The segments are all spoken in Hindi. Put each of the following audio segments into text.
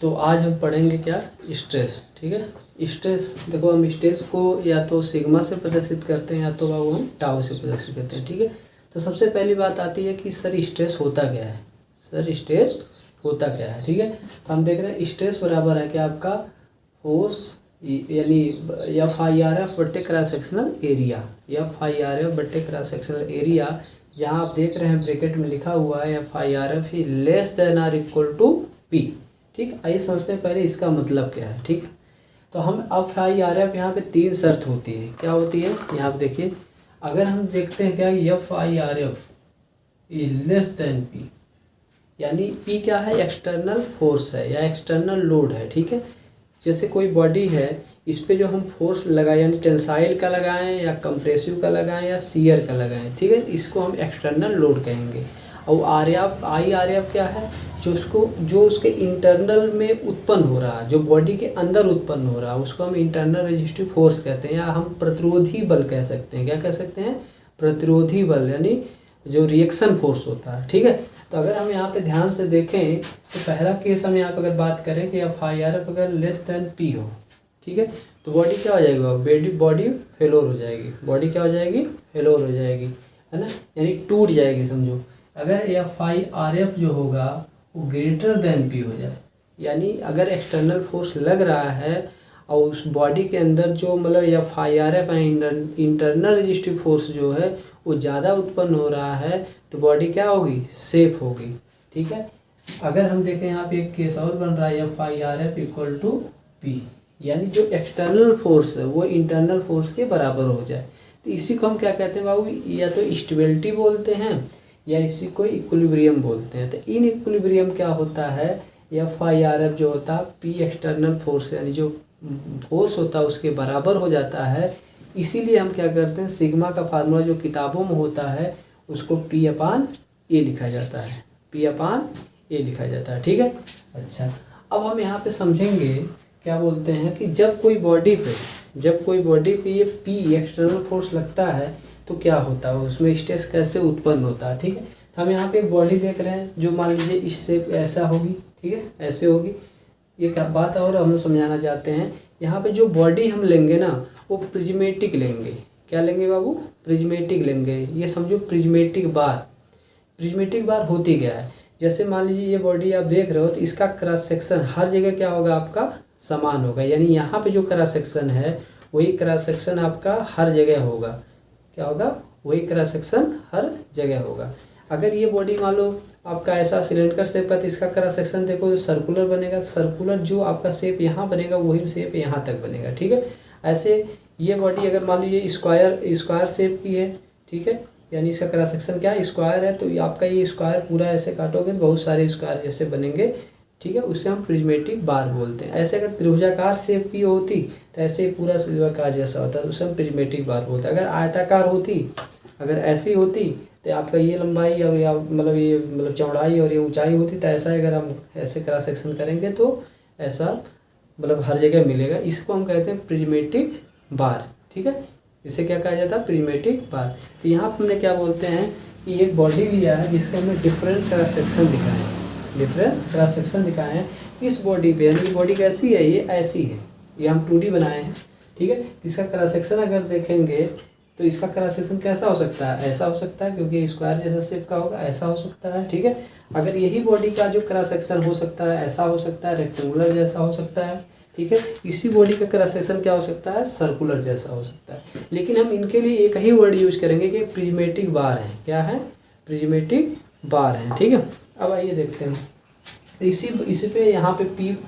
तो आज हम पढ़ेंगे क्या, स्ट्रेस। ठीक है, स्ट्रेस देखो, हम स्ट्रेस को या तो सिग्मा से प्रदर्शित करते हैं या तो वो हम टाउ से प्रदर्शित करते हैं। ठीक है, तो सबसे पहली बात आती है कि सर स्ट्रेस होता क्या है, सर स्ट्रेस होता क्या है। ठीक है, तो हम देख रहे हैं स्ट्रेस बराबर है कि आपका फोर्स यानी FIRF बट्टे क्रॉस सेक्शनल एरिया, FIRF बट्टे क्रॉस सेक्शनल एरिया, जहाँ आप देख रहे हैं ब्रैकेट में लिखा हुआ है FIRF ही less than or equal to P। ठीक, आइए समझते हैं पहले इसका मतलब क्या है। ठीक है, तो हम FIRF यहाँ पे 3 शर्त होती है, क्या होती है यहाँ पे देखिए। अगर हम देखते हैं क्या FIRF लेस देन P, यानी P क्या है, एक्सटर्नल फोर्स है या एक्सटर्नल लोड है। ठीक है, जैसे कोई बॉडी है, इस पे जो हम फोर्स लगाएं यानी टेंसाइल का लगाएं या कंप्रेसिव का लगाएं या शियर का लगाएं, ठीक है, इसको हम एक्सटर्नल लोड कहेंगे। और IRF क्या है, जो उसके इंटरनल में उत्पन्न हो रहा है, जो बॉडी के अंदर उत्पन्न हो रहा है, उसको हम इंटरनल रेजिस्टिव फोर्स कहते हैं या हम प्रतिरोधी बल कह सकते हैं। क्या कह सकते हैं, प्रतिरोधी बल, यानी जो रिएक्शन फोर्स होता है। ठीक है, तो अगर हम यहाँ पे ध्यान से देखें तो पहला केस हम यहाँ पे अगर बात करें कि FIRF अगर लेस देन P हो, ठीक है, तो बॉडी क्या हो जाएगी, बॉडी फेलोर हो जाएगी, बॉडी क्या हो जाएगी, फेलोर हो जाएगी, है ना, यानी टूट जाएगी समझो। अगर FIRF जो होगा वो ग्रेटर देन P हो जाए, यानी अगर एक्सटर्नल फोर्स लग रहा है और उस बॉडी के अंदर जो मतलब FIRF इंटरनल रेजिस्टिव फोर्स जो है वो ज़्यादा उत्पन्न हो रहा है, तो बॉडी क्या होगी, सेफ होगी। ठीक है, अगर हम देखें यहाँ पे एक केस और बन रहा है FIRF इक्वल टू P, यानी जो एक्सटर्नल फोर्स है वो इंटरनल फोर्स के बराबर हो जाए, तो इसी को हम क्या कहते हैं बाबू, या तो स्टेबिलिटी बोलते हैं या इसी को इक्विलिब्रियम बोलते हैं। तो इन इक्विलिब्रियम क्या होता है, FIRF जो होता है P एक्सटर्नल फोर्स यानी जो फोर्स होता है उसके बराबर हो जाता है। इसीलिए हम क्या करते हैं, सिग्मा का फार्मूला जो किताबों में होता है उसको P/A लिखा जाता है, P/A लिखा जाता है। ठीक है, अच्छा, अब हम यहाँ पे समझेंगे क्या बोलते हैं कि जब कोई बॉडी पे ये P एक्सटर्नल फोर्स लगता है तो क्या होता है, उसमें स्ट्रेस कैसे उत्पन्न होता है। ठीक है, तो हम यहाँ पे एक बॉडी देख रहे हैं जो मान लीजिए इससे ऐसा होगी, ठीक है, ऐसे होगी, ये क्या बात है और हम समझाना चाहते हैं। यहाँ पे जो बॉडी हम लेंगे ना वो प्रिज्मेटिक लेंगे। क्या लेंगे बाबू, प्रिज्मेटिक लेंगे। ये समझो प्रिज्मेटिक बार होती क्या है, जैसे मान लीजिए ये बॉडी आप देख रहे हो तो इसका क्रॉस सेक्शन हर जगह क्या होगा, आपका समान होगा, यानी यहाँ पे जो क्रॉस सेक्शन है वही क्रॉस सेक्शन आपका हर जगह होगा। क्या होगा, वही क्रॉस सेक्शन हर जगह होगा। अगर ये बॉडी मान लो आपका ऐसा सिलेंडर शेप है तो इसका क्रॉस सेक्शन देखो तो सर्कुलर बनेगा, सर्कुलर जो आपका शेप यहाँ बनेगा वही शेप यहाँ तक बनेगा। ठीक है, ऐसे ये बॉडी अगर मान लीजिए स्क्वायर शेप की है, ठीक है, यानी इसका क्रॉस सेक्शन क्या है, स्क्वायर है, तो आपका ये स्क्वायर पूरा ऐसे काटोगे तो बहुत सारे स्क्वायर जैसे बनेंगे। ठीक है, उससे हम प्रिज्मेटिक बार बोलते हैं। ऐसे अगर त्रिभुजाकार शेप की होती तो ऐसे पूरा त्रिभुजाकार जैसा होता है, उसे हम प्रिज्मेटिक बार बोलते हैं। अगर आयताकार होती, अगर ऐसी होती तो आपका ये लंबाई या मतलब चौड़ाई और ये ऊंचाई होती, तो ऐसा अगर हम ऐसे क्रॉस सेक्शन करेंगे तो ऐसा मतलब हर जगह मिलेगा। इसको हम कहते हैं प्रिज्मेटिक बार। ठीक है, इसे क्या कहा जाता है, प्रिज्मेटिक बार। तो यहाँ पर हमने क्या बोलते हैं कि एक बॉडी लिया है जिसके हमने डिफरेंट क्रॉस सेक्शन दिखाए हैं, इस बॉडी पे, यानी बॉडी कैसी है, ये ऐसी है, ये हम 2D बनाए हैं। ठीक है, इसका क्रॉस सेक्शन अगर देखेंगे तो इसका क्रॉस सेक्शन कैसा हो सकता है, ऐसा हो सकता है क्योंकि स्क्वायर जैसा शेप का होगा, ऐसा हो सकता है। ठीक है, अगर यही बॉडी का जो क्रॉस सेक्शन हो सकता है ऐसा हो सकता है, रेक्टेंगुलर जैसा हो सकता है। ठीक है, इसी बॉडी का क्रॉस सेक्शन क्या हो सकता है, सर्कुलर जैसा हो सकता है। लेकिन हम इनके लिए एक ही वर्ड यूज करेंगे कि प्रिज्मेटिक बार है। क्या है, प्रिज्मेटिक बार है। ठीक है, अब आइए देखते हैं, इसी पे यहाँ पे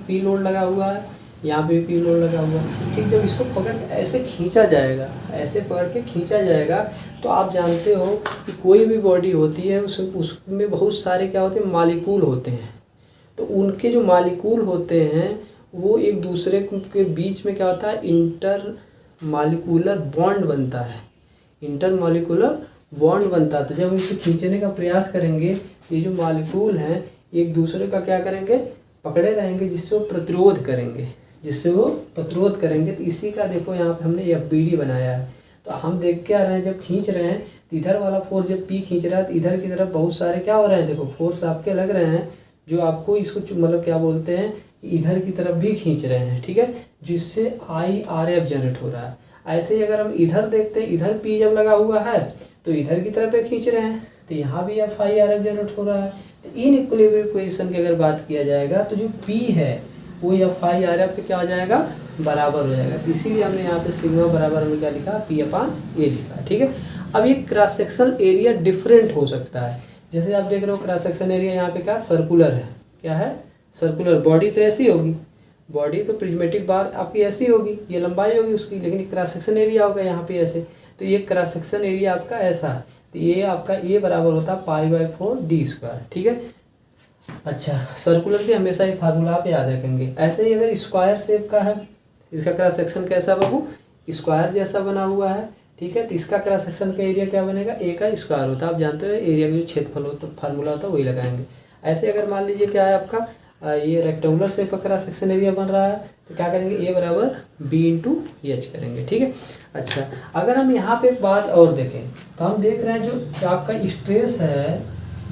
पी लोड लगा हुआ है, यहाँ पे P लोड लगा हुआ है। ठीक, जब इसको पकड़ के ऐसे खींचा जाएगा, ऐसे पकड़ के खींचा जाएगा, तो आप जानते हो कि कोई भी बॉडी होती है उसमें बहुत सारे क्या होते हैं, मालिक्यूल होते हैं। तो उनके जो मालिक्यूल होते हैं वो एक दूसरे के बीच में क्या होता है, इंटर मालिकुलर बॉन्ड बनता है, तो जब इसे खींचने का प्रयास करेंगे, ये जो मालिक्यूल हैं एक दूसरे का क्या करेंगे, पकड़े रहेंगे, जिससे वो प्रतिरोध करेंगे। तो इसी का देखो यहाँ पे हमने FBD बनाया है। तो हम देख क्या रहे हैं, जब खींच रहे हैं तो इधर वाला फोर्स जब P खींच रहा है तो इधर की तरफ बहुत सारे क्या हो रहे हैं, देखो फोर्स आपके लग रहे हैं, जो आपको इसको मतलब क्या बोलते हैं कि इधर की तरफ भी खींच रहे हैं, ठीक है, जिससे IRF जनरेट हो रहा है। ऐसे ही अगर हम इधर देखते हैं, इधर P जब लगा हुआ है तो इधर की तरफ खींच रहे हैं, तो यहाँ भी FIRF जनरेट हो रहा है। तो इन इक्विलिब्रियम पोजीशन की अगर बात किया जाएगा तो जो P है वो FIRF के क्या हो जाएगा, बराबर हो जाएगा। तो इसीलिए हमने यहाँ पे सिग्मा बराबर हमने क्या लिखा, P/A लिखा, ठीक है। अब ये क्रॉस सेक्शनल एरिया डिफरेंट हो सकता है। जैसे आप देख रहे हो क्रॉस सेक्शन एरिया यहाँ पे क्या सर्कुलर है, क्या है, सर्कुलर। बॉडी तो ऐसी होगी, बॉडी तो प्रिज्मेटिक बार आपकी ऐसी होगी, ये लंबाई होगी उसकी, लेकिन क्रॉस सेक्शन एरिया होगा यहाँ पे ऐसे। तो ये क्रॉस सेक्शन एरिया आपका ऐसा है, तो ये आपका ये बराबर होता है π/4d², ठीक है। अच्छा, सर्कुलर के हमेशा ये फार्मूला आप याद रखेंगे। ऐसे ही अगर स्क्वायर शेप का है, इसका क्रॉस सेक्शन कैसा बाबू, स्क्वायर जैसा बना हुआ है, ठीक है। तो इसका क्रॉस सेक्शन का एरिया क्या बनेगा, A का स्क्वायर होता है। आप जानते हो एरिया का जो क्षेत्रफल होता है फार्मूला होता है वही लगाएंगे। ऐसे अगर मान लीजिए क्या है आपका ये रेक्टेंगुलर शेप का क्रॉस सेक्शन एरिया बन रहा है, तो क्या करेंगे, A बराबर B/H करेंगे, ठीक है। अच्छा, अगर हम यहाँ पे एक बात और देखें तो हम देख रहे हैं जो आपका स्ट्रेस है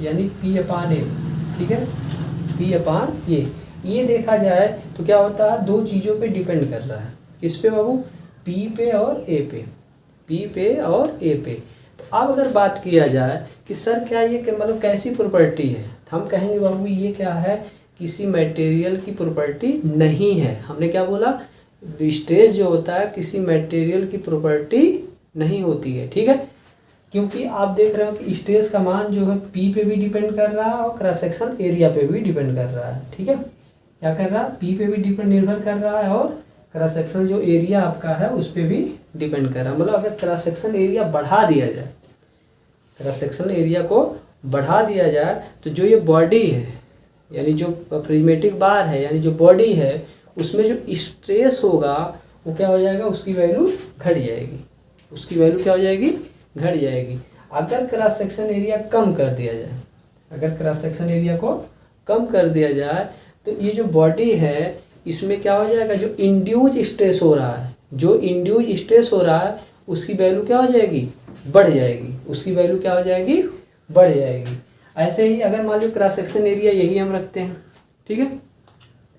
यानी P/A, ठीक है, P/A, ये देखा जाए तो क्या होता है, दो चीज़ों पे डिपेंड कर रहा है। किस पे बाबू, P पे और A पे, P पे और A पे। तो अब अगर बात किया जाए कि सर क्या ये मतलब कैसी प्रॉपर्टी है, तो हम कहेंगे बाबू ये क्या है, किसी मटेरियल की प्रॉपर्टी नहीं है। हमने क्या बोला, स्ट्रेस जो होता है किसी मटेरियल की प्रॉपर्टी नहीं होती है, ठीक है। क्योंकि आप देख रहे हो कि स्ट्रेस का मान जो है P पे भी डिपेंड कर रहा है और क्रॉस सेक्शन एरिया पे भी डिपेंड कर रहा है, ठीक है। क्या कर रहा है, P पे भी निर्भर कर रहा है और क्रॉस सेक्शन जो एरिया आपका है उस पर भी डिपेंड कर रहा है। मतलब अगर क्रॉस सेक्शन एरिया बढ़ा दिया जाए, क्रॉस सेक्शन एरिया को बढ़ा दिया जाए तो जो ये बॉडी है यानी जो प्रिज्मेटिक बार है यानी जो बॉडी है उसमें जो स्ट्रेस होगा वो क्या हो जाएगा, उसकी वैल्यू घट जाएगी, उसकी वैल्यू क्या हो जाएगी, घट जाएगी। अगर क्रॉस सेक्शन एरिया कम कर दिया जाए, अगर क्रॉस सेक्शन एरिया को कम कर दिया जाए तो ये जो बॉडी है इसमें क्या हो जाएगा, जो इंड्यूज स्ट्रेस हो रहा है, जो इंड्यूज स्ट्रेस हो रहा है उसकी वैल्यू क्या हो जाएगी, बढ़ जाएगी, उसकी वैल्यू क्या हो जाएगी, बढ़ जाएगी। ऐसे ही अगर मान लो क्रॉस सेक्शन एरिया यही हम रखते हैं, ठीक है,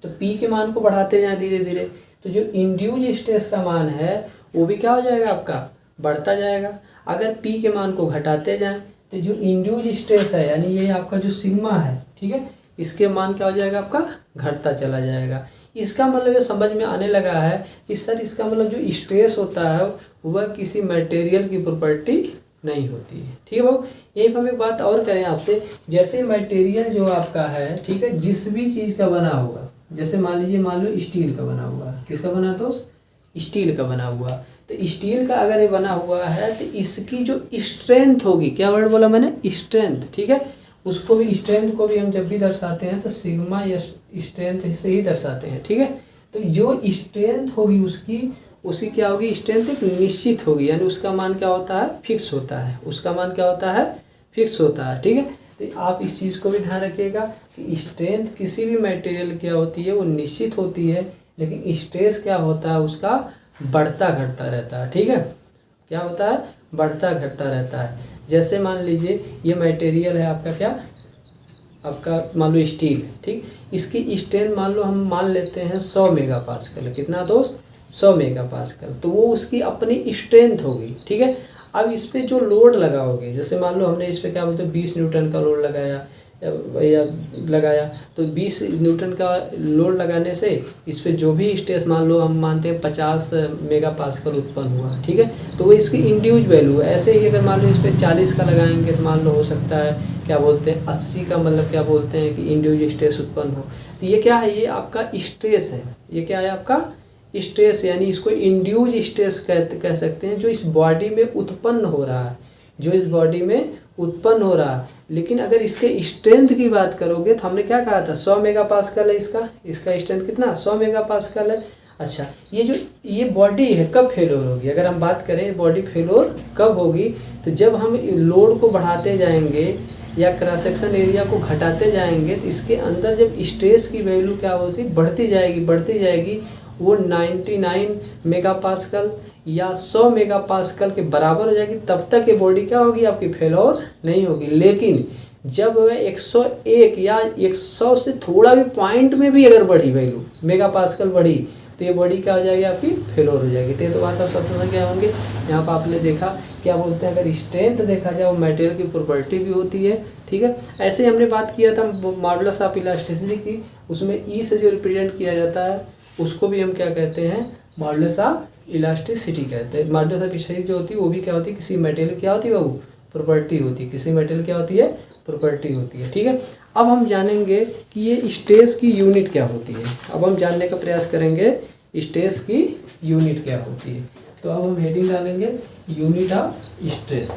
तो P के मान को बढ़ाते जाएं धीरे धीरे, तो जो इंड्यूज स्ट्रेस का मान है वो भी क्या हो जाएगा, आपका बढ़ता जाएगा। अगर P के मान को घटाते जाएं तो जो इंड्यूज स्ट्रेस है यानी ये आपका जो सिग्मा है, ठीक है, इसके मान क्या हो जाएगा, आपका घटता चला जाएगा। इसका मतलब ये समझ में आने लगा है कि सर इसका मतलब जो स्ट्रेस होता है वह किसी मटेरियल की प्रॉपर्टी नहीं होती है, ठीक है भाऊ। एक हम एक बात और करें आपसे, जैसे मटेरियल जो आपका है, ठीक है, जिस भी चीज़ का बना हुआ, जैसे मान लीजिए मान लो स्टील का बना हुआ है, किसका बना दोस्त, स्टील का बना हुआ। तो स्टील का अगर ये बना हुआ है तो इसकी जो स्ट्रेंथ होगी, क्या वर्ड बोला मैंने, स्ट्रेंथ, ठीक है, उसको भी स्ट्रेंथ को भी हम जब भी दर्शाते हैं तो सिग्मा या स्ट्रेंथ से ही दर्शाते हैं, ठीक है। तो जो स्ट्रेंथ होगी उसकी क्या होगी, स्ट्रेंथ एक निश्चित होगी, यानी उसका मान क्या होता है, फिक्स होता है, उसका मान क्या होता है, फिक्स होता है, ठीक है। तो आप इस चीज़ को भी ध्यान रखिएगा कि स्ट्रेंथ किसी भी मटेरियल क्या होती है वो निश्चित होती है, लेकिन स्ट्रेस क्या होता है उसका बढ़ता घटता रहता है, ठीक है, क्या होता है, बढ़ता घटता रहता है। जैसे मान लीजिए ये मटेरियल है आपका, क्या आपका मान लो स्टील, ठीक, इसकी स्ट्रेंथ मान लो हम मान लेते हैं 100 मेगापास्कल, कितना दोस्त, 100 मेगापास्कल, तो वो उसकी अपनी स्ट्रेंथ होगी, ठीक है। अब इस पर जो लोड लगाओगे, जैसे मान लो हमने इस पर क्या बोलते हैं 20 न्यूटन का लोड लगाया या लगाया, तो 20 न्यूटन का लोड लगाने से इस पर जो भी स्ट्रेस मान लो हम मानते हैं 50 मेगापास्कल उत्पन्न हुआ, ठीक है, तो वो इसकी इंड्यूज वैल्यू है। ऐसे ही अगर मान लो इस पर 40 का लगाएंगे तो मान लो हो सकता है क्या बोलते हैं 80 का, मतलब क्या बोलते हैं कि इंड्यूज स्ट्रेस उत्पन्न हो। तो ये क्या है, ये आपका स्ट्रेस है, ये क्या है आपका स्ट्रेस, यानी इसको इंड्यूज स्ट्रेस कह सकते हैं, जो इस बॉडी में उत्पन्न हो रहा है, जो इस बॉडी में उत्पन्न हो रहा है। लेकिन अगर इसके स्ट्रेंथ की बात करोगे तो हमने क्या कहा था, 100 मेगापास्कल है इसका स्ट्रेंथ कितना, 100 मेगापास्कल है। अच्छा, ये बॉडी है कब फेलोर होगी, अगर हम बात करें बॉडी फेलोर कब होगी, तो जब हम लोड को बढ़ाते जाएंगे या क्रॉस सेक्शन एरिया को घटाते जाएंगे तो इसके अंदर जब स्ट्रेस की वैल्यू क्या होती बढ़ती जाएगी, वो 99 मेगापास्कल या 100 मेगापास्कल के बराबर हो जाएगी, तब तक ये बॉडी क्या होगी, आपकी फेलोर नहीं होगी। लेकिन जब वह 101 या 100 से थोड़ा भी पॉइंट में भी अगर बढ़ी वैल्यू मेगा पास्कल बढ़ी तो ये बॉडी क्या हो जाएगी आपकी फेलोर हो जाएगी। तो ये तो बात आप सब समझ गए होंगे। यहाँ पर आपने देखा क्या बोलते हैं, अगर स्ट्रेंथ देखा जाए वो मटेरियल की प्रॉपर्टी भी होती है, ठीक है। ऐसे ही हमने बात किया था मॉडुलस ऑफ इलास्टिसिटी की, उसमें ई से जो रिप्रेजेंट किया जाता है उसको भी हम क्या कहते हैं, मॉडुलस ऑफ इलास्टिसिटी कहते हैं। मॉडुलस ऑफ इलास्टिसिटी जो होती है वो भी क्या होती है, किसी मटेरियल क्या होती है बाबू, प्रॉपर्टी होती है। किसी मटेरियल क्या होती है, प्रॉपर्टी होती है, ठीक है। अब हम जानेंगे कि ये स्ट्रेस की यूनिट क्या होती है। अब हम जानने का प्रयास करेंगे स्ट्रेस की यूनिट क्या होती है। तो अब हम हेडिंग डालेंगे unit of stress,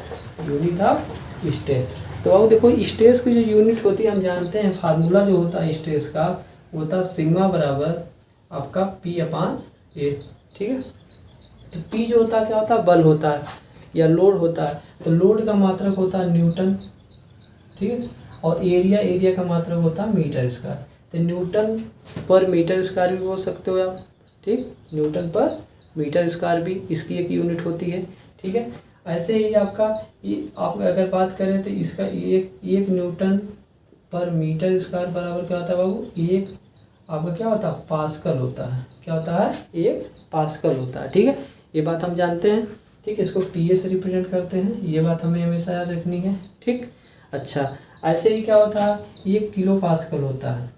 unit of stress. तो अब देखो स्ट्रेस की जो यूनिट होती है हम जानते हैं, फार्मूला जो होता है स्ट्रेस का वो होता है सिग्मा बराबर आपका P अपान ए, ठीक है। तो P जो होता है क्या होता है, बल होता है या लोड होता है। तो लोड का मात्रक होता है न्यूटन, ठीक है। और एरिया का मात्रक होता है मीटर स्क्वायर। तो न्यूटन पर मीटर स्क्वायर भी बोल सकते हो आप, ठीक। न्यूटन पर मीटर स्क्वायर भी इसकी एक यूनिट होती है, ठीक है। ऐसे ही आपका आप अगर बात करें तो इसका एक न्यूटन पर मीटर स्क्वायर बराबर क्या होता है बाबू, एक आपका क्या होता है, पास्कल होता है। क्या होता है, एक पास्कल होता है, ठीक है। ये बात हम जानते हैं, ठीक। इसको पीए से रिप्रेजेंट करते हैं, ये बात हमें हमेशा याद रखनी है, ठीक। अच्छा, ऐसे ही क्या होता है, एक किलो पास्कल होता है।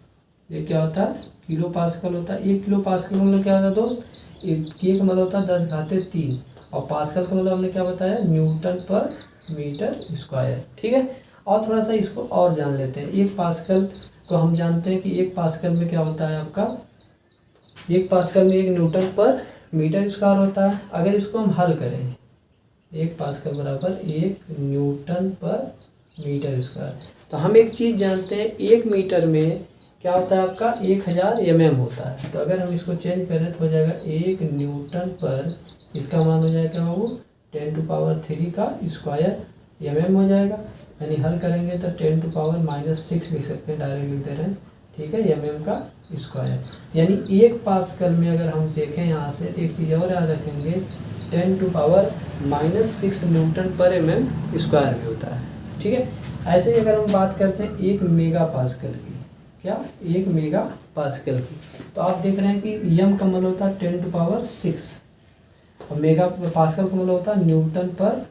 ये क्या होता है, किलो पास्कल होता है। एक किलो पास्कल मतलब क्या होता है दोस्त, एक मतलब होता है 10⁻³ और पास्कल का मतलब हमने क्या बताया, न्यूटन पर मीटर स्क्वायर, ठीक है। और थोड़ा सा इसको और जान लेते हैं। एक पास्कल को हम जानते हैं कि एक पास्कल में क्या होता है आपका, एक पास्कल में एक न्यूटन पर मीटर स्क्वायर होता है। अगर इसको हम हल करें, एक पास्कल बराबर एक न्यूटन पर मीटर स्क्वायर, तो हम एक चीज़ जानते हैं, एक मीटर में क्या होता है आपका 1000 mm होता है। तो अगर हम इसको चेंज करें तो हो जाएगा एक न्यूटन पर, इसका मान हो जाएगा क्या बाबू, 10⁻³ का स्क्वायर mm हो जाएगा। यानी हल करेंगे तो 10⁻⁻6 लिख सकते हैं, डायरेक्ट लिख दे रहे हैं, ठीक है, mm का स्क्वायर। यानी एक पास्कल में अगर हम देखें यहाँ से तो एक चीज़ और याद रखेंगे, 10⁻⁻6 न्यूटन पर mm स्क्वायर भी होता है, ठीक है। ऐसे ही अगर हम बात करते हैं एक मेगा पास्कल की, क्या, एक मेगा पास्कल की, तो आप देख रहे हैं कि यम का मतलब होता है 10⁻6 और मेगा पास्कल का मतलब होता है न्यूटन पर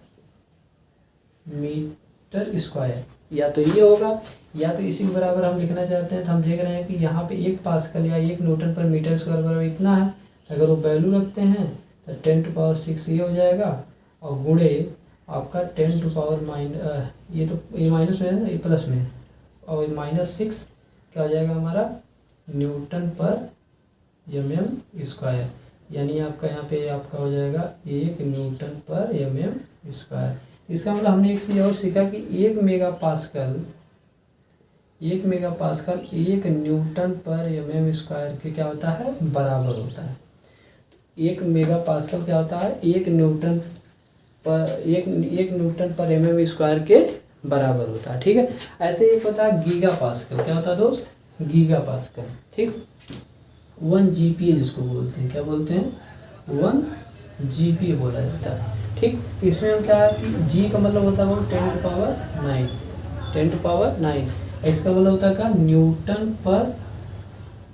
मीटर स्क्वायर। या तो ये होगा या तो इसी के बराबर हम लिखना चाहते हैं। तो हम देख रहे हैं कि यहाँ पे एक पास्कल या एक न्यूटन पर मीटर स्क्वायर बराबर इतना है। अगर वो वैल्यू रखते हैं तो 10⁻6 ये हो जाएगा और गुणे आपका 10⁻⁻, ये तो ये माइनस में है ना, ये प्लस में है, और -6 क्या हो जाएगा हमारा, न्यूटन पर mm स्क्वायर। यानी आपका यहाँ पे आपका हो जाएगा एक न्यूटन पर mm स्क्वायर। इसका मतलब हमने एक चीज़ और सीखा कि एक मेगा पास्कल एक न्यूटन पर mm स्क्वायर के क्या होता है, बराबर होता है। एक मेगा पास्कल क्या होता है, एक न्यूटन पर mm स्क्वायर के बराबर होता है, ठीक है। ऐसे एक होता है गीगा पास्कल। क्या होता है दोस्त, गीगा पास्कल, ठीक। 1 GPa जिसको बोलते हैं, क्या बोलते हैं, 1 GPa बोला जाता है, ठीक। इसमें हम क्या है कि G का मतलब होता है वो 10⁻⁹ इसका मतलब होता है क्या, न्यूटन पर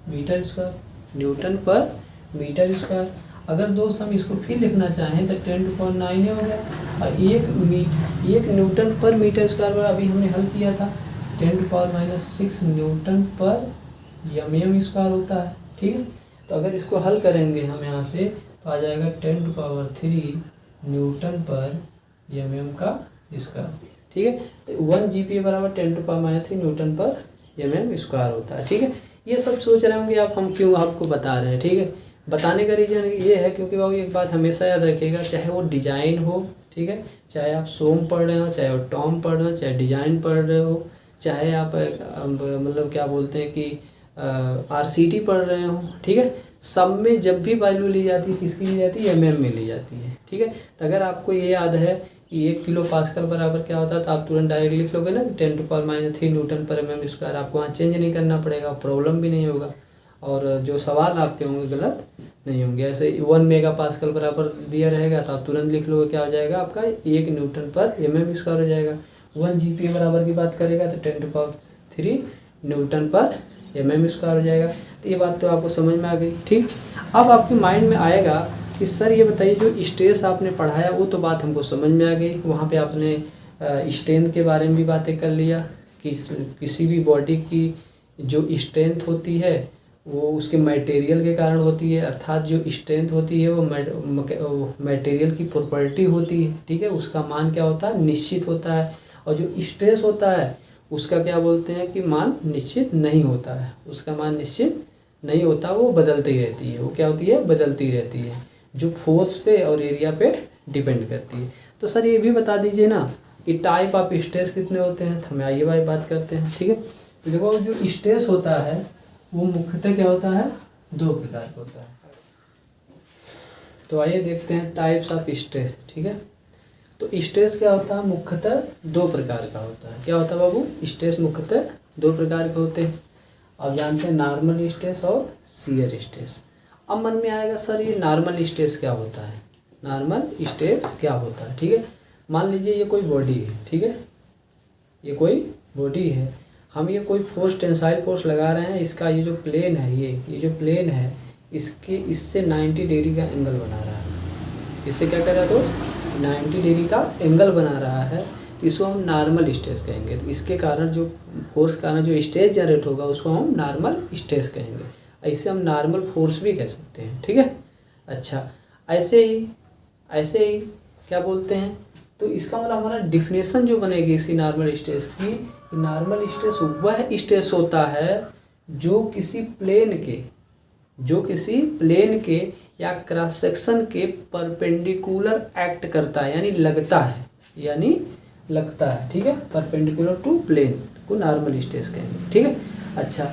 मीटर स्क्वायर, न्यूटन पर मीटर स्क्वायर। अगर दोस्त हम इसको फिर लिखना चाहें तो 10⁹ हो गया। और एक न्यूटन पर मीटर स्क्वायर पर अभी हमने हल किया था, 10⁻⁻6 न्यूटन पर mm स्क्वायर होता है, ठीक है। तो अगर इसको हल करेंगे हम यहाँ से तो आ जाएगा 10⁻³ न्यूटन पर mm का स्क्वायर, ठीक है। तो 1 GPa बराबर 10⁻³ न्यूटन पर mm स्क्वायर होता है, ठीक है। ये सब सोच रहे होंगे आप हम क्यों आपको बता रहे हैं, ठीक है। बताने का रीज़न ये है क्योंकि बाबू एक बात हमेशा याद रखिएगा, चाहे वो डिज़ाइन हो, ठीक है, चाहे आप सोम पढ़ रहे हो, चाहे वो टॉम पढ़ रहे हो, चाहे डिज़ाइन पढ़ रहे हो, चाहे आप मतलब क्या बोलते हैं कि RCT पढ़ रहे हो, ठीक है। सब में जब भी वैल्यू ली जाती है किसकी ली जाती है, mm में ली जाती है, ठीक है। तो अगर आपको ये याद है कि 1 किलो पास्कल बराबर क्या होता है तो आप तुरंत डायरेक्ट लिख लोगे ना 10⁻³ न्यूटन पर mm स्क्वायर। आपको वहाँ चेंज नहीं करना पड़ेगा, प्रॉब्लम भी नहीं होगा और जो सवाल आपके होंगे गलत नहीं होंगे। ऐसे 1 मेगा पास्कल बराबर दिया रहेगा तो आप तुरंत लिख लोगे, क्या हो जाएगा आपका 1 न्यूटन पर mm स्क्वायर हो जाएगा। 1 GPa बराबर की बात करेगा तो 10⁻³ न्यूटन पर mm² हो जाएगा। तो ये बात तो आपको समझ में आ गई। ठीक, अब आपके माइंड में आएगा कि सर ये बताइए जो स्ट्रेस आपने पढ़ाया वो तो बात हमको समझ में आ गई, वहाँ पे आपने स्ट्रेंथ के बारे में भी बातें कर लिया कि किसी भी बॉडी की जो स्ट्रेंथ होती है वो उसके मटेरियल के कारण होती है, अर्थात जो स्ट्रेंथ होती है वो मटेरियल की प्रॉपर्टी होती है। ठीक है, उसका मान क्या होता है, निश्चित होता है। और जो स्ट्रेस होता है उसका क्या बोलते हैं कि मान निश्चित नहीं होता है, उसका मान निश्चित नहीं होता, वो बदलती रहती है। वो क्या होती है, बदलती रहती है, जो फोर्स पे और एरिया पे डिपेंड करती है। तो सर ये भी बता दीजिए ना कि टाइप ऑफ स्ट्रेस कितने होते हैं। तो हम आइए भाई बात करते हैं। ठीक है, तो देखो जो स्ट्रेस होता है वो मुख्यतः क्या होता है, 2 प्रकार का होता है। तो आइए देखते हैं टाइप्स ऑफ स्ट्रेस। ठीक है, तो स्ट्रेस क्या होता है, मुख्यतः 2 प्रकार का होता है। क्या होता है बाबू, स्ट्रेस मुख्यतः 2 प्रकार के होते हैं। आप जानते हैं नॉर्मल स्ट्रेस और शियर स्ट्रेस। अब मन में आएगा सर ये नॉर्मल स्ट्रेस क्या होता है, नॉर्मल स्ट्रेस क्या होता है। ठीक है, मान लीजिए ये कोई बॉडी है। ठीक है, ये कोई बॉडी है, हम ये कोई फोर्स टेंसाइल फोर्स लगा रहे हैं, इसका ये जो प्लेन है, ये जो प्लेन है इससे 90 डिग्री का एंगल बना रहा है। इससे क्या कर रहा है दोस्त, 90 डिग्री का एंगल बना रहा है। इसको हम नॉर्मल स्ट्रेस कहेंगे। तो इसके कारण जो फोर्स के कारण जो स्ट्रेस जनरेट होगा उसको हम नॉर्मल स्ट्रेस कहेंगे। ऐसे हम नॉर्मल फोर्स भी कह सकते हैं। ठीक है, अच्छा ऐसे ही क्या बोलते हैं, तो इसका मतलब हमारा डिफिनेशन जो बनेगी इसकी नॉर्मल स्ट्रेस की, नॉर्मल स्ट्रेस वह स्ट्रेस होता है जो किसी प्लेन के या क्रॉस सेक्शन के परपेंडिकुलर एक्ट करता है, यानी लगता है। ठीक है, परपेंडिकुलर टू प्लेन को नॉर्मल स्ट्रेस कहेंगे। ठीक है, अच्छा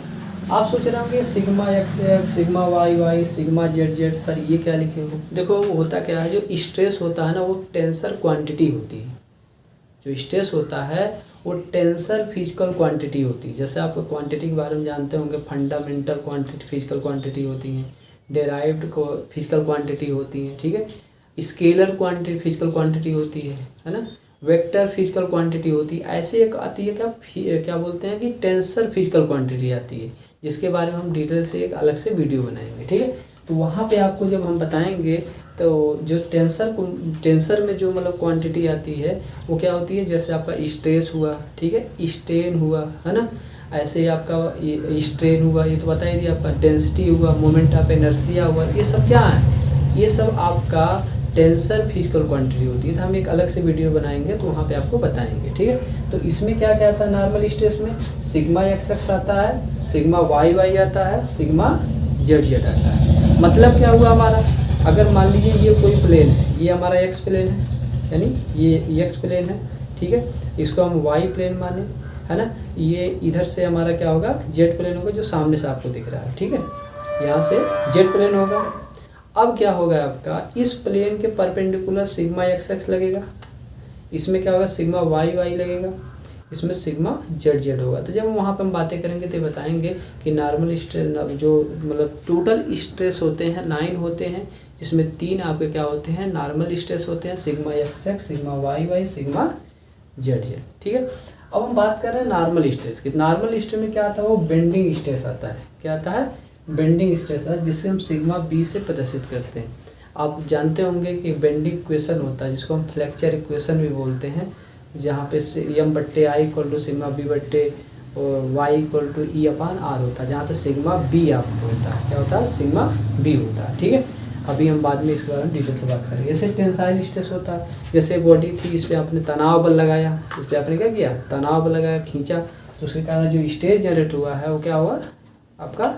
आप सोच रहे होंगे sigma x sigma y sigma z sir ये क्या लिखे हो। देखो वो होता क्या है, जो स्ट्रेस होता है ना वो टेंसर क्वांटिटी होती है। जो स्ट्रेस होता है वो टेंसर फिजिकल क्वांटिटी होती है। जैसे आप क्वांटिटी के बारे में जानते होंगे, फंडामेंटल क्वांटिटी फिजिकल क्वांटिटी होती हैं, डेराइव्ड फिजिकल क्वांटिटी होती हैं। ठीक है, स्केलर क्वांटिटी फिजिकल क्वांटिटी होती है ना, वेक्टर फिजिकल क्वांटिटी होती है। ऐसे एक आती है क्या बोलते हैं कि टेंसर फिजिकल क्वांटिटी आती है, जिसके बारे में हम डिटेल से एक अलग से वीडियो बनाएंगे। ठीक है, तो वहाँ पे आपको जब हम बताएंगे तो जो टेंसर में जो मतलब क्वांटिटी आती है वो क्या होती है, जैसे आपका स्ट्रेस हुआ, ठीक है, स्ट्रेन हुआ, है ना, ऐसे ही आपका स्ट्रेन हुआ, ये तो बता ही दिया, आपका डेंसिटी हुआ, मोमेंट ऑफ इनर्शिया हुआ, ये सब क्या है, ये सब आपका टेंसर फिजिकल क्वांटिटी होती है। तो हम एक अलग से वीडियो बनाएंगे तो वहाँ पे आपको बताएंगे। ठीक है, तो इसमें क्या क्या आता है नॉर्मल स्ट्रेस में, सिग्मा x आता है, सिग्मा y आता है, सिग्मा z आता है। मतलब क्या हुआ हमारा, अगर मान लीजिए ये कोई प्लेन है, ये हमारा x प्लेन है, यानी ये x प्लेन है। ठीक है, इसको हम y प्लेन माने, है ना, ये इधर से हमारा क्या होगा, z प्लेन होगा जो सामने से आपको दिख रहा है। ठीक है, यहाँ से z प्लेन होगा। अब क्या होगा आपका, इस प्लेन के परपेंडिकुलर सिग्मा x लगेगा, इसमें क्या होगा सिग्मा y लगेगा, इसमें सिग्मा z होगा। तो जब वहाँ पर हम बातें करेंगे तो बताएंगे कि नॉर्मल स्ट्रेस जो मतलब टोटल स्ट्रेस होते हैं 9 होते हैं, जिसमें 3 आपके क्या होते हैं नॉर्मल स्ट्रेस होते हैं, sigma x sigma y sigma z। ठीक है, अब हम बात कर रहे हैं नॉर्मल स्ट्रेस की। नॉर्मल स्ट्रेस में क्या आता है, वो बेंडिंग स्ट्रेस आता है। क्या आता है, बेंडिंग स्ट्रेस है, जिसे हम सिग्मा b से प्रदर्शित करते हैं। आप जानते होंगे कि बेंडिंग इक्वेशन होता है जिसको हम फ्लेक्चर इक्वेशन भी बोलते हैं, जहाँ पे m/i = सिग्मा b/ और y = E/r होता है, जहाँ पे सिग्मा b आपको होता है, क्या होता है, सिग्मा b होता है। ठीक है, अभी हम बाद में इसके बारे में डिटेल से बात करेंगे। जैसे टेंसाइल स्ट्रेस होता है, जैसे बॉडी थी, इस पर आपने तनाव बल लगाया, इस पर आपने क्या किया, तनाव बल लगाया, खींचा, तो उसके कारण जो स्ट्रेस जनरेट हुआ है वो क्या हुआ आपका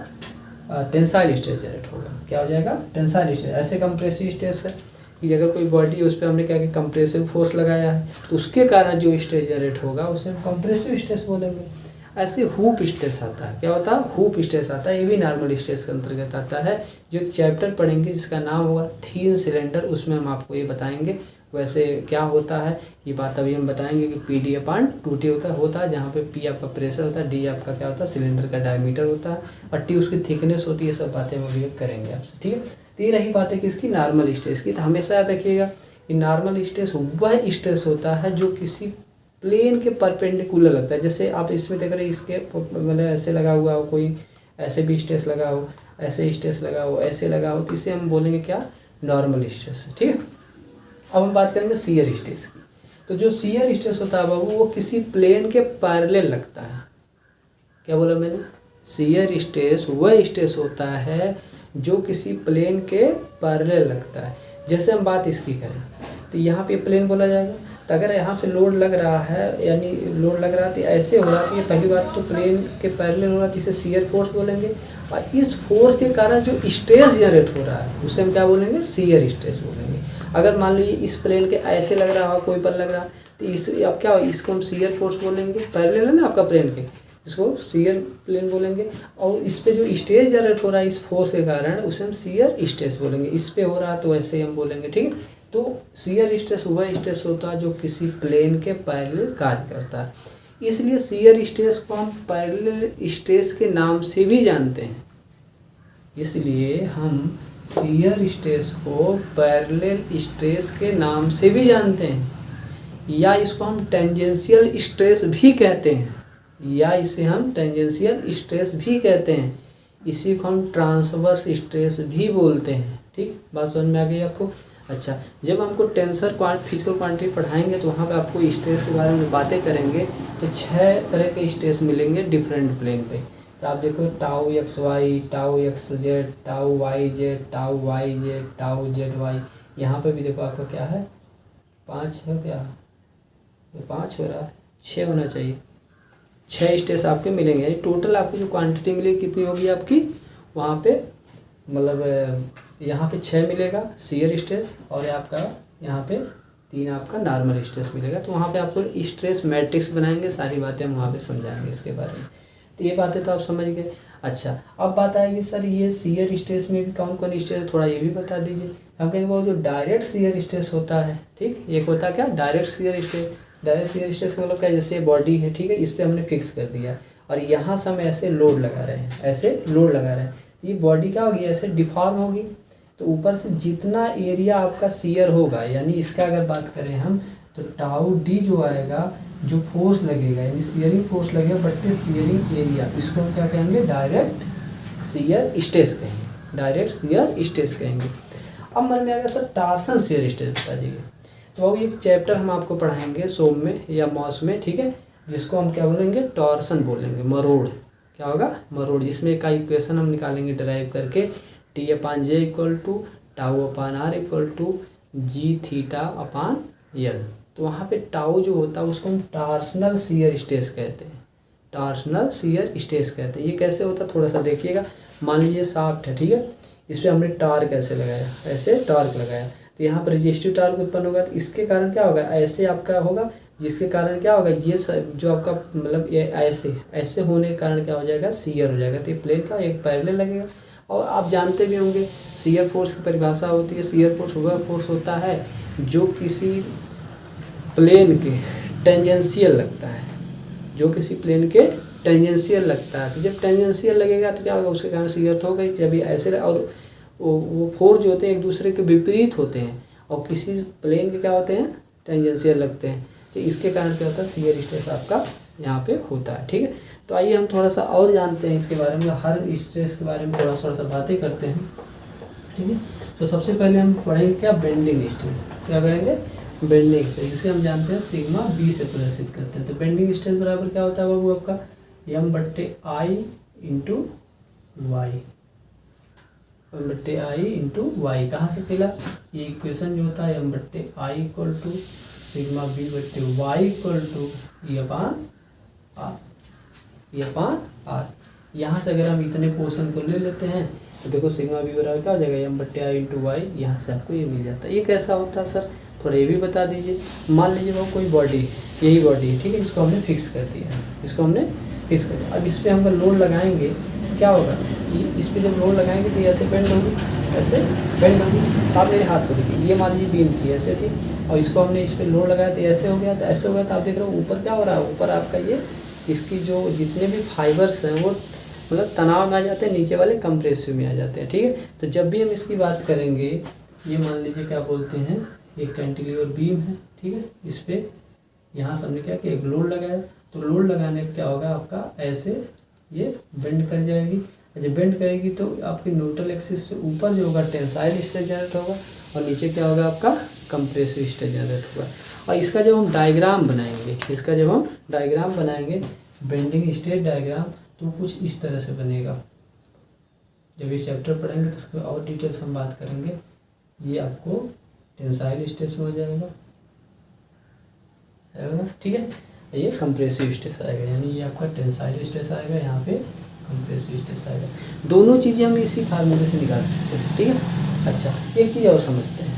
टेंसाइल स्ट्रेस जनरेट होगा। क्या हो जाएगा, टेंसाइल स्ट्रेस। ऐसे कंप्रेसिव स्ट्रेस है कि अगर कोई बॉडी है उस पर हमने क्या किया, कंप्रेसिव फोर्स लगाया है, तो उसके कारण जो स्ट्रेस जनरेट होगा उसे हम कंप्रेसिव स्ट्रेस बोलेंगे। ऐसे हुप स्ट्रेस आता है, क्या होता है, हुप स्ट्रेस आता है, ये भी नॉर्मल स्ट्रेस के अंतर्गत आता है, जो एक चैप्टर पढ़ेंगे जिसका नाम होगा थिन सिलेंडर, उसमें हम आपको ये बताएंगे वैसे क्या होता है। ये बात अभी हम बताएंगे कि PD/2T होता है, जहाँ पे P आपका प्रेशर होता है, D आपका क्या होता है, सिलेंडर का डायमीटर होता है, और T उसकी थिकनेस होती है। सब बातें हम अभी करेंगे आपसे। ठीक है, तो ये रही बातें किसकी, नॉर्मल स्ट्रेस की। तो हमेशा याद रखिएगा कि नॉर्मल स्ट्रेस वह स्ट्रेस होता है जो किसी प्लेन के परपेंडिकुलर लगता है। जैसे आप इसमें देख रहे हैं, इसके मतलब ऐसे लगा हुआ हो, कोई ऐसे भी स्ट्रेस लगा हो, ऐसे स्ट्रेस लगा हो, ऐसे लगा हो, तो इसे हम बोलेंगे क्या, नॉर्मल स्ट्रेस है। ठीक है, अब हम बात करेंगे शियर स्ट्रेस की। तो जो शियर स्ट्रेस होता है बाबू, वो किसी प्लेन के पैरेलल लगता है। क्या बोला मैंने, शियर स्ट्रेस वह स्ट्रेस होता है जो किसी प्लेन के पैरेलल लगता है। जैसे हम बात इसकी करें तो यहाँ पे प्लेन बोला जाएगा। तो अगर यहाँ से लोड लग रहा है, यानी लोड लग रहा है तो ऐसे हो रहा है, तो ये पहली बात तो प्लेन के पैरेलल हो रहा है, तो इसे शियर फोर्स बोलेंगे। और इस फोर्स के कारण जो स्ट्रेस जनरेट हो रहा है उसे हम क्या बोलेंगे, शियर स्ट्रेस बोलेंगे। अगर मान लीजिए इस प्लेन के ऐसे लग रहा हो, कोई पर लग रहा है, तो इस अब क्या हो, इसको हम शियर फोर्स बोलेंगे। पैरेलल है ना आपका प्लेन के, इसको शियर प्लेन बोलेंगे। और इस पे जो स्ट्रेस जनरेट हो रहा है इस फोर्स के कारण, उसे हम शियर स्ट्रेस बोलेंगे। इस पे हो रहा है तो ऐसे ही हम बोलेंगे। ठीक है, तो शियर स्ट्रेस वह स्ट्रेस होता है जो किसी प्लेन के पैरेलल कार्य करता है। इसलिए शियर स्ट्रेस को हम पैरेलल स्ट्रेस के नाम से भी जानते हैं। इसलिए हम शियर स्ट्रेस को पैरेलल स्ट्रेस के नाम से भी जानते हैं, या इसको हम टेंजेंशियल स्ट्रेस भी कहते हैं, या इसे हम टेंजेंशियल स्ट्रेस भी कहते हैं। इसी को हम ट्रांसवर्स स्ट्रेस भी बोलते हैं। ठीक, बात समझ में आ गई आपको। अच्छा, जब हमको टेंसर फिजिकल क्वांटिटी पढ़ाएंगे तो वहाँ पे आपको स्ट्रेस के बारे में बातें करेंगे, तो 6 तरह के स्ट्रेस मिलेंगे डिफरेंट प्लेन पे। तो आप देखो tau x y, tau x z, tau y z, tau y z, tau z y. यहाँ पे भी देखो आपका क्या है, 5 है, क्या 5 हो रहा है, 6 होना चाहिए। 6 स्ट्रेस आपके मिलेंगे। यानी टोटल आपको जो क्वांटिटी मिलेगी कितनी होगी आपकी, वहाँ पे मतलब यहाँ पे 6 मिलेगा शियर स्ट्रेस, और आपका यहाँ पे 3 आपका नॉर्मल स्ट्रेस मिलेगा। तो वहाँ पे आपको स्ट्रेस मैट्रिक्स बनाएंगे, सारी बातें हम वहाँ पे समझाएंगे इसके बारे में। तो ये बातें तो आप समझ गए। अच्छा, अब बात आएगी सर ये शियर स्ट्रेस में भी कौन कौन स्ट्रेस, थोड़ा ये भी बता दीजिए। हम कहेंगे वो जो डायरेक्ट शियर स्ट्रेस होता है, ठीक, एक होता है क्या, direct shear stress. Direct shear stress का मतलब क्या, जैसे बॉडी है, ठीक है, इस पर हमने फिक्स कर दिया और यहाँ से हम ऐसे लोड लगा रहे हैं, ऐसे लोड लगा रहे हैं, ये बॉडी क्या होगी, ऐसे डिफॉर्म होगी। तो ऊपर से जितना एरिया आपका शियर होगा, यानी इसका अगर बात करें हम, तो टाउ डी जो आएगा, जो फोर्स लगेगा, यानी शियरिंग फोर्स लगेगा बट्टे शियरिंग एरिया, इसको हम क्या कहेंगे, डायरेक्ट शियर स्ट्रेस कहेंगे, डायरेक्ट शियर स्ट्रेस कहेंगे। अब मन में आ गया सर टार्सन शियर स्ट्रेस बता दीजिए। तो अब एक चैप्टर हम आपको पढ़ाएंगे सोम में या मॉस में, ठीक है, जिसको हम क्या बोलेंगे, टॉर्सन बोलेंगे, मरोड़। क्या होगा, मरोड़, जिसमें एक इक्वेशन हम निकालेंगे ड्राइव करके, T upon J equal to tau upon R equal to G theta upon L. तो वहाँ पे टाउ जो होता है उसको हम टार्सनल शियर स्ट्रेस कहते हैं, टार्सनल शियर स्ट्रेस कहते हैं। ये कैसे होता है थोड़ा सा देखिएगा। मान लीजिए शाफ्ट है, ठीक है, इस पर हमने टार्क ऐसे लगाया, ऐसे टार्क लगाया, तो यहाँ पर रेजिस्टिव टार्क उत्पन्न होगा। तो इसके कारण क्या होगा, ऐसे आपका होगा, जिसके कारण क्या होगा, ये जो आपका मतलब ये ऐसे ऐसे होने के कारण क्या हो जाएगा, शियर हो जाएगा। तो ये प्लेन का एक पैरेलल लगेगा। और आप जानते भी होंगे शियर फोर्स की परिभाषा होती है, शियर फोर्स वह फोर्स होता है जो किसी प्लेन के टेंजेंशियल लगता है, जो किसी प्लेन के टेंजेंशियल लगता है। तो जब टेंजेंशियल लगेगा तो क्या होगा, उसके कारण शियर तो होगा ही। जब ऐसे और वो फोर्स जो होते हैं एक दूसरे के विपरीत होते हैं, और किसी प्लेन के क्या होते हैं, टेंजेंशियल लगते हैं, तो इसके कारण क्या होता है, शियर स्ट्रेस आपका यहाँ पे होता है। ठीक है, तो आइए हम थोड़ा सा और जानते हैं इसके बारे में, हर स्ट्रेस के बारे में थोड़ा सा बातें करते हैं। ठीक है, तो सबसे पहले हम पढ़ेंगे क्या, बेंडिंग स्ट्रेस। क्या करेंगे, बेंडिंग स्ट्रेस, जिसे हम जानते हैं सिग्मा बी से प्रदर्शित करते हैं। तो बेंडिंग स्ट्रेस बराबर क्या होता है बाबू आपका, एम बट्टे आई इंटू वाई, एम बट्टे आई इंटू वाई। कहाँ से मिला, ये इक्वेशन जो होता है एम बट्टे i equal to sigma b बट्टे y equal to e upon r, e upon r. यहाँ से अगर हम इतने पोर्शन को ले लेते हैं तो देखो सिग्मा बी बराबर क्या हो जाएगा, एम बट्टे आई इंटू वाई, यहाँ से आपको ये मिल जाता है। ये कैसा होता है सर, थोड़ा ये भी बता दीजिए। मान लीजिए वो कोई बॉडी, यही बॉडी है, ठीक है, इसको हमने फिक्स कर दिया, इसको हमने फिक्स कर दिया। अब इस पर हम लोड लगाएंगे, क्या होगा कि इस पर जब लोड लगाएंगे तो ये ऐसे बेंड होगी, ऐसे बेंड होगी। आप मेरे हाथ को देखिए, ये मान लीजिए बीम थी, ऐसे थी, और इसको हमने इस पर लोड लगाया तो ऐसे हो गया, तो ऐसे हो गया। तो आप देख रहे हो ऊपर क्या हो रहा है, ऊपर आपका ये इसकी जो जितने भी फाइबर्स हैं वो मतलब तनाव में आ जाते हैं, नीचे वाले कंप्रेसिव में आ जाते हैं। ठीक है, तो जब भी हम इसकी बात करेंगे, ये मान लीजिए क्या बोलते हैं, एक कैंटिलीवर बीम है, ठीक है, इस पर यहाँ से हमने क्या कि एक लोड लगाया, तो लोड लगाने पर क्या होगा आपका ऐसे ये बेंड कर जाएगी। जब बेंड करेगी तो आपकी न्यूट्रल एक्सिस से ऊपर जो होगा टेंसाइल स्ट्रेस जनरेट होगा और नीचे क्या होगा आपका कंप्रेसिव स्ट्रेस जनरेट होगा। और इसका जब हम डायग्राम बनाएंगे, इसका जब हम डायग्राम बनाएंगे बेंडिंग स्ट्रेस डायग्राम, तो कुछ इस तरह से बनेगा। जब ये चैप्टर पढ़ेंगे तो इसको और डिटेल्स हम बात करेंगे। ये आपको टेंसाइल स्ट्रेस में हो जाएगा, ठीक है। ये कंप्रेसिव स्ट्रेस आएगा, यानी ये आपका टेंसाइल स्ट्रेस आएगा, यहाँ पे कंप्रेसिव स्ट्रेस आएगा। दोनों चीज़ें हम इसी फार्मूले से निकाल सकते हैं, ठीक है। अच्छा, एक चीज़ और समझते हैं,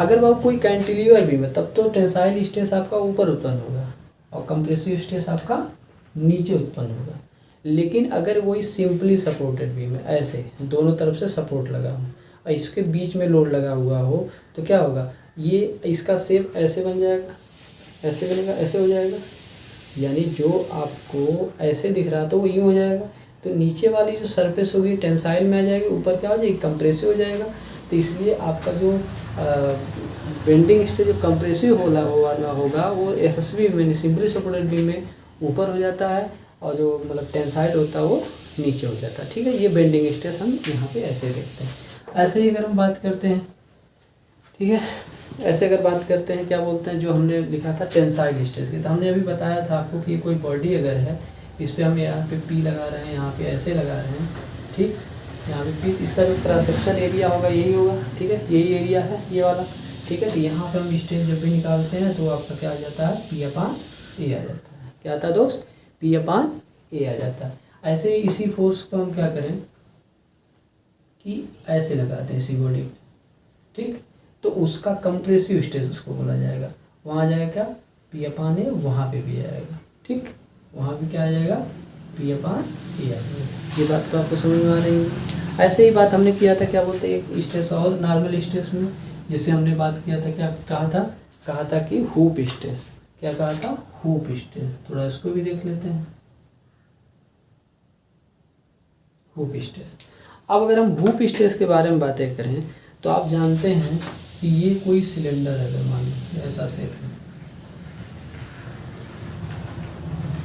अगर वह कोई कैंटिलीवर बीम है तब तो टेंसाइल स्ट्रेस आपका ऊपर उत्पन्न होगा और कंप्रेसिव स्ट्रेस आपका नीचे उत्पन्न होगा। लेकिन अगर वही सिंपली सपोर्टेड बीम है, ऐसे दोनों तरफ से सपोर्ट लगा हो और इसके बीच में लोड लगा हुआ हो, तो क्या होगा, ये इसका शेप ऐसे बन जाएगा, ऐसे बनेगा, ऐसे हो जाएगा। यानी जो आपको ऐसे दिख रहा तो वो यूँ हो जाएगा, तो नीचे वाली जो सरफेस होगी टेंसाइल में आ जाएगी, ऊपर क्या हो जाएगी, कंप्रेसिव हो जाएगा। तो इसलिए आपका जो बेंडिंग स्ट्रेस जो कंप्रेसिव होगा वो एसएसबी में सिंपली सपोर्टेड बीम में ऊपर हो जाता है और जो मतलब टेंसाइल होता है वो नीचे हो जाता है, ठीक है। ये बेंडिंग स्ट्रेस हम यहाँ पे ऐसे देखते हैं। ऐसे ही अगर हम बात करते हैं, ठीक है, ऐसे अगर बात करते हैं क्या बोलते हैं, जो हमने लिखा था टेंसाइल स्ट्रेस की, तो हमने अभी बताया था आपको कि कोई बॉडी अगर है, इस पर हम यहाँ पे पी लगा रहे हैं, यहाँ पे ऐसे लगा रहे हैं, ठीक, यहाँ पे पी, इसका जो क्रॉस सेक्शन एरिया होगा यही होगा, ठीक है, यही एरिया है ये वाला, ठीक है। तो यहाँ पे हम स्ट्रेस जब भी निकालते हैं तो आपका क्या आ जाता है, P/A आ जाता है। क्या आता है दोस्त, P/A आ जाता है। ऐसे ही इसी फोर्स को हम क्या करें कि ऐसे लगाते हैं इसी बॉडी को, ठीक, तो उसका कंप्रेसिव स्ट्रेस उसको बोला जाएगा। वहाँ आ जाएगा क्या, P/A, वहाँ पे भी आएगा, ठीक, वहाँ भी क्या आ जाएगा, P/A आ जाएगा। ये बात तो आपको समझ में आ रही है। ऐसे ही बात हमने किया था, क्या बोलते हैं, एक स्ट्रेस और नॉर्मल स्ट्रेस में, जिससे हमने बात किया था, क्या कहा था कि हुप स्ट्रेस। क्या कहा था, हुप स्ट्रेस। थोड़ा इसको भी देख लेते हैं, हुप स्ट्रेस। अब अगर हम हुप स्ट्रेस के बारे में बातें करें तो आप जानते हैं कि ये कोई सिलेंडर है, अगर मान लो ऐसा सेट है,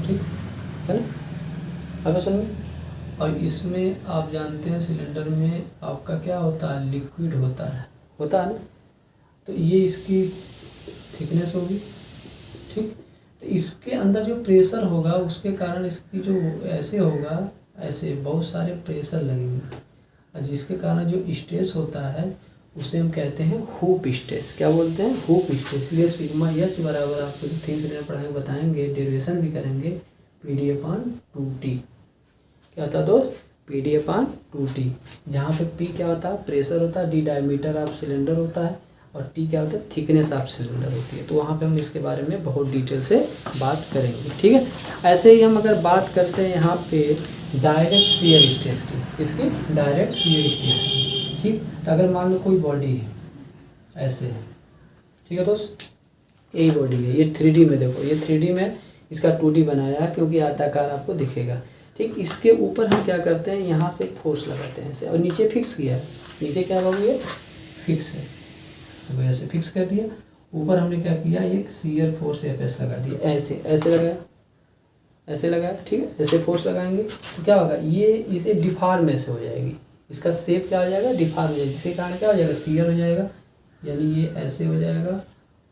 ठीक है ना, अब असल में, और इसमें आप जानते हैं सिलेंडर में आपका क्या होता है, लिक्विड होता है ना। तो ये इसकी थिकनेस होगी, ठीक, तो इसके अंदर जो प्रेशर होगा उसके कारण इसकी जो ऐसे होगा, ऐसे बहुत सारे प्रेशर लगेंगे और जिसके कारण जो स्ट्रेस होता है उसे हम कहते हैं हुप स्ट्रेस। क्या बोलते हैं, हुप स्ट्रेस। इसलिए सिग्मा एच बराबर आपको जो 3 से पढ़ाएंगे बताएंगे, डेरिवेशन भी करेंगे, PD/2T। क्या होता है दोस्त, PD/2T, जहाँ पे P क्या होता है, प्रेशर होता है, D डायमीटर ऑफ सिलेंडर होता है और T क्या होता है, थिकनेस ऑफ सिलेंडर होती है। तो वहाँ पे हम इसके बारे में बहुत डिटेल से बात करेंगे, ठीक है। ऐसे ही हम अगर बात करते हैं यहाँ पे डायरेक्ट शियर स्ट्रेस की, इसकी डायरेक्ट शियर स्ट्रेस की, ठीक। तो अगर मान लो कोई बॉडी है ऐसे, ठीक है दोस्त, यही बॉडी है, ये 3D में देखो, ये 3D में इसका 2D बनाया है क्योंकि आयताकार आपको दिखेगा, ठीक। इसके ऊपर हम क्या करते हैं, यहाँ से एक फोर्स लगाते हैं ऐसे, और नीचे फिक्स किया है, नीचे क्या होगा, ये फिक्स है, तो ऐसे फिक्स कर दिया। ऊपर हमने क्या किया, एक शियर फोर्स FS लगा दिया, ऐसे लगाया, ऐसे लगाया, ठीक है, ऐसे फोर्स लगाएंगे तो क्या होगा, ये इसे डिफॉर्म ऐसे हो जाएगी, इसका शेप क्या हो जाएगा, डिफॉर्म हो जाएगा, जिसके कारण क्या हो जाएगा, शियर हो जाएगा, यानी ये ऐसे हो जाएगा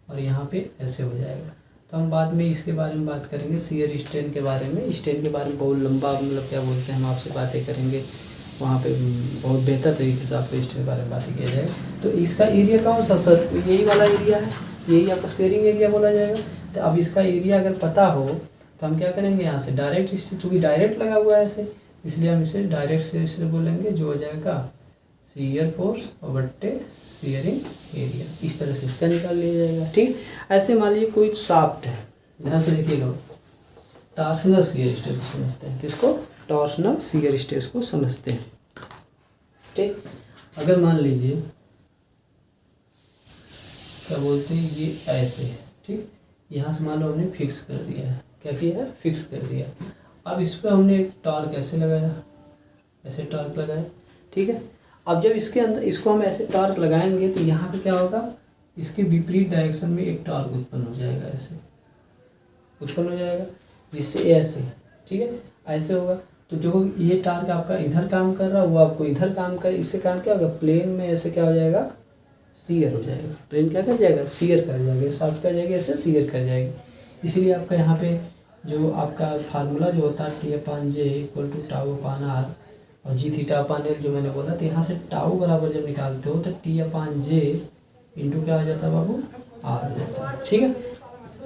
और यहाँ पे ऐसे हो जाएगा। तो हम बाद में इसके बारे में बात करेंगे, शियर स्ट्रेन के बारे में। स्ट्रेन के बारे में बहुत लंबा, मतलब क्या बोलते हैं, हम आपसे बातें करेंगे, वहाँ पे बहुत बेहतर तरीके से आपको स्ट्रेन के बारे में बातें किया जाएगा। तो इसका एरिया कौन सा, सर, यही वाला एरिया है, यही आपका शेयरिंग एरिया बोला जाएगा। तो अब इसका एरिया अगर पता हो तो हम क्या करेंगे, यहाँ से डायरेक्ट, चूँकि डायरेक्ट लगा हुआ है ऐसे, इसलिए हम इसे डायरेक्ट से बोलेंगे, जो हो जाएगा शियर फोर्स और बट्टे शियरिंग एरिया। इस तरह से इसका निकाल लिया जाएगा, ठीक। ऐसे मान लीजिए कोई शाफ्ट है, ध्यान से देखिएगा, टॉर्सनल शियर स्ट्रेस को समझते हैं, किसको, टॉर्सनल शियर स्ट्रेस को समझते हैं, ठीक। अगर मान लीजिए क्या बोलते हैं, ये ऐसे है, ठीक, यहाँ से मान लो हमने फिक्स कर दिया है, क्या किया है, फिक्स कर दिया। अब इस पर हमने एक टॉर्क ऐसे लगाया, ऐसे टॉर्क लगाया, ठीक है। अब जब इसके अंदर इसको हम ऐसे टॉर्क लगाएंगे तो यहाँ पे क्या होगा, इसके विपरीत डायरेक्शन में एक टॉर्क उत्पन्न हो जाएगा ऐसे, पुष्पन हो जाएगा, जिससे ऐसे, ठीक है, ऐसे होगा। तो जो ये टार्क आपका इधर काम कर रहा है वो आपको इधर काम कर, इससे काम क्या होगा, प्लेन में ऐसे क्या हो जाएगा, सीयर हो जाएगा। प्लेन क्या कर जाएगा, सीयर कर जाएगा, शाफ्ट कर जाएगी, ऐसे सीयर कर जाएगी। इसीलिए आपका यहाँ पे जो आपका फार्मूला जो होता है T/J = टाउ अपान आर और जी थीटा अपान एल जो मैंने बोला, तो यहाँ से टाउ बराबर जब निकालते हो तो T/J इंटू क्या हो जाता है बाबू, आर हो जाता है। ठीक है,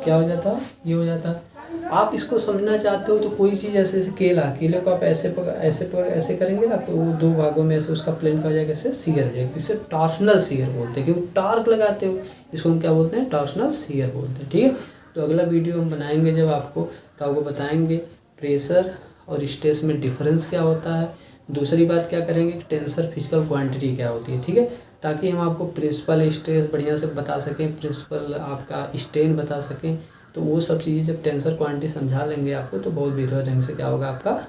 क्या हो जाता है, ये हो जाता है। आप इसको समझना चाहते हो तो कोई चीज़ ऐसे केले को आप ऐसे करेंगे ना, तो वो दो भागों में ऐसे उसका प्लेन का हो जाएगा, ऐसे सीयर हो जाएगा। इसे टॉर्सनल सीयर बोलते हैं, क्योंकि टार्क लगाते हो, इसको हम क्या बोलते हैं, टॉर्सनल सीयर बोलते हैं। ठीक है, तो अगला वीडियो हम बनाएंगे जब आपको, तो आपको बताएंगे प्रेशर और स्ट्रेस में डिफरेंस क्या होता है। दूसरी बात क्या करेंगे, टेंसर फिजिकल क्वांटिटी क्या होती है। ठीक है, ताकि हम आपको प्रिंसिपल स्ट्रेस बढ़िया से बता सकें, प्रिंसिपल आपका स्ट्रेन बता सकें। तो वो सब चीज़ें जब टेंसर क्वांटिटी समझा लेंगे आपको, तो बहुत बेहतर ढंग से क्या होगा, आपका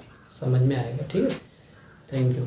समझ में आएगा। ठीक है, थैंक यू।